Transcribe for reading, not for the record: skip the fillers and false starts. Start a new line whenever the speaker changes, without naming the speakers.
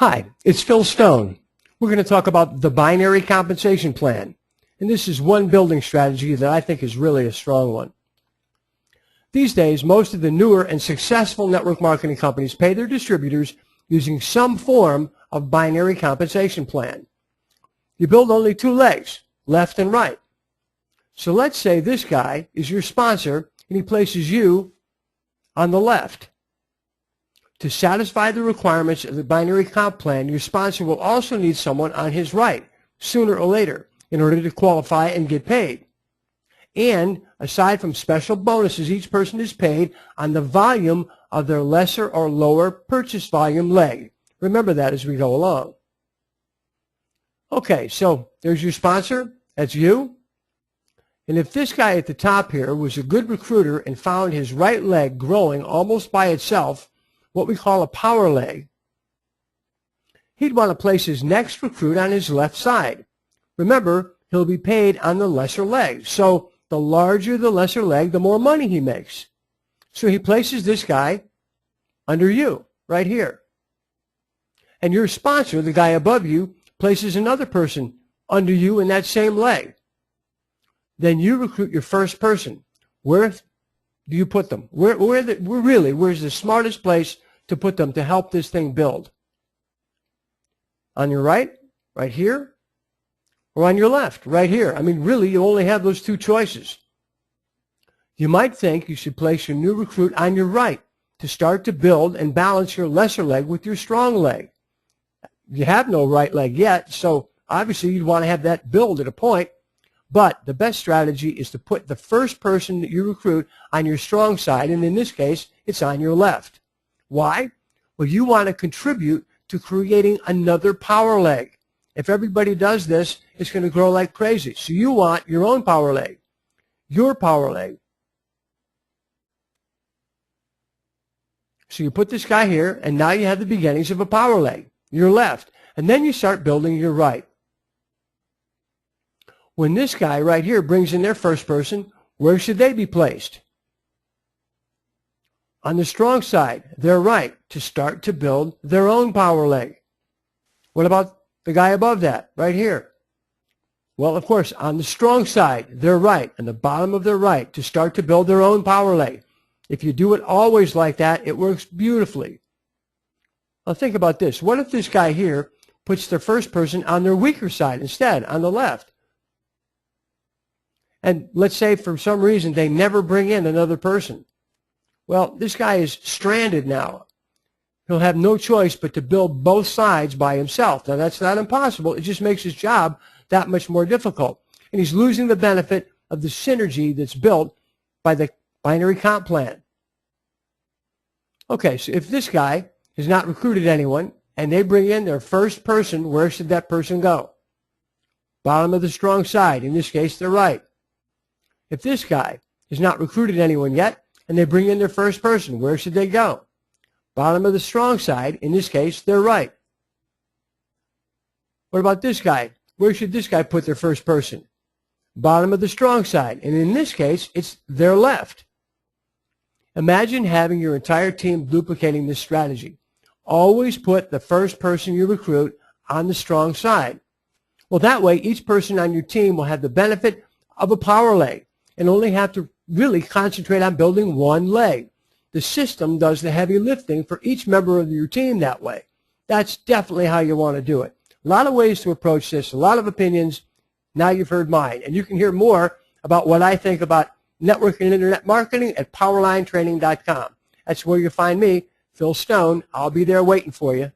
Hi, it's Phil Stone. We're going to talk about the binary compensation plan. And this is one building strategy that I think is really a strong one. These days, most of the newer and successful network marketing companies pay their distributors using some form of binary compensation plan. You build only two legs, left and right. So let's say this guy is your sponsor and he places you on the left. To satisfy the requirements of the binary comp plan, your sponsor will also need someone on his right, sooner or later, in order to qualify and get paid. And aside from special bonuses, each person is paid on the volume of their lesser or lower purchase volume leg. Remember that as we go along. Okay, so there's your sponsor. That's you. And if this guy at the top here was a good recruiter and found his right leg growing almost by itself, what we call a power leg, he'd want to place his next recruit on his left side. Remember, he'll be paid on the lesser leg. So the larger the lesser leg, the more money he makes. So he places this guy under you, right here. And your sponsor, the guy above you, places another person under you in that same leg. Then you recruit your first person. Where do you put them? Where's the smartest place to put them to help this thing build? On your right here, or on your left, right here? I mean, really, you only have those two choices. You might think you should place your new recruit on your right to start to build and balance your lesser leg with your strong leg. You have no right leg yet, so obviously you'd want to have that build at a point. But the best strategy is to put the first person that you recruit on your strong side, and in this case, it's on your left. Why? Well, you want to contribute to creating another power leg. If everybody does this, it's going to grow like crazy. So you want your own power leg, your power leg. So you put this guy here, and now you have the beginnings of a power leg, your left. And then you start building your right. When this guy right here brings in their first person, where should they be placed? On the strong side, their right, to start to build their own power leg. What about the guy above that, right here? Well, of course, on the strong side, their right, and the bottom of their right, to start to build their own power leg. If you do it always like that, it works beautifully. Now think about this. What if this guy here puts their first person on their weaker side instead, on the left? And let's say for some reason they never bring in another person. Well, this guy is stranded now. He'll have no choice but to build both sides by himself. Now, that's not impossible. It just makes his job that much more difficult. And he's losing the benefit of the synergy that's built by the binary comp plan. Okay, so if this guy has not recruited anyone and they bring in their first person, where should that person go? Bottom of the strong side. In this case, they're right. If this guy has not recruited anyone yet and they bring in their first person, where should they go? Bottom of the strong side. In this case, they're right. What about this guy? Where should this guy put their first person? Bottom of the strong side. And in this case, it's their left. Imagine having your entire team duplicating this strategy. Always put the first person you recruit on the strong side. Well, that way, each person on your team will have the benefit of a power leg and only have to really concentrate on building one leg. The system does the heavy lifting for each member of your team that way. That's definitely how you want to do it. A lot of ways to approach this, a lot of opinions. Now you've heard mine. And you can hear more about what I think about networking and internet marketing at powerlinetraining.com. That's where you'll find me, Phil Stone. I'll be there waiting for you.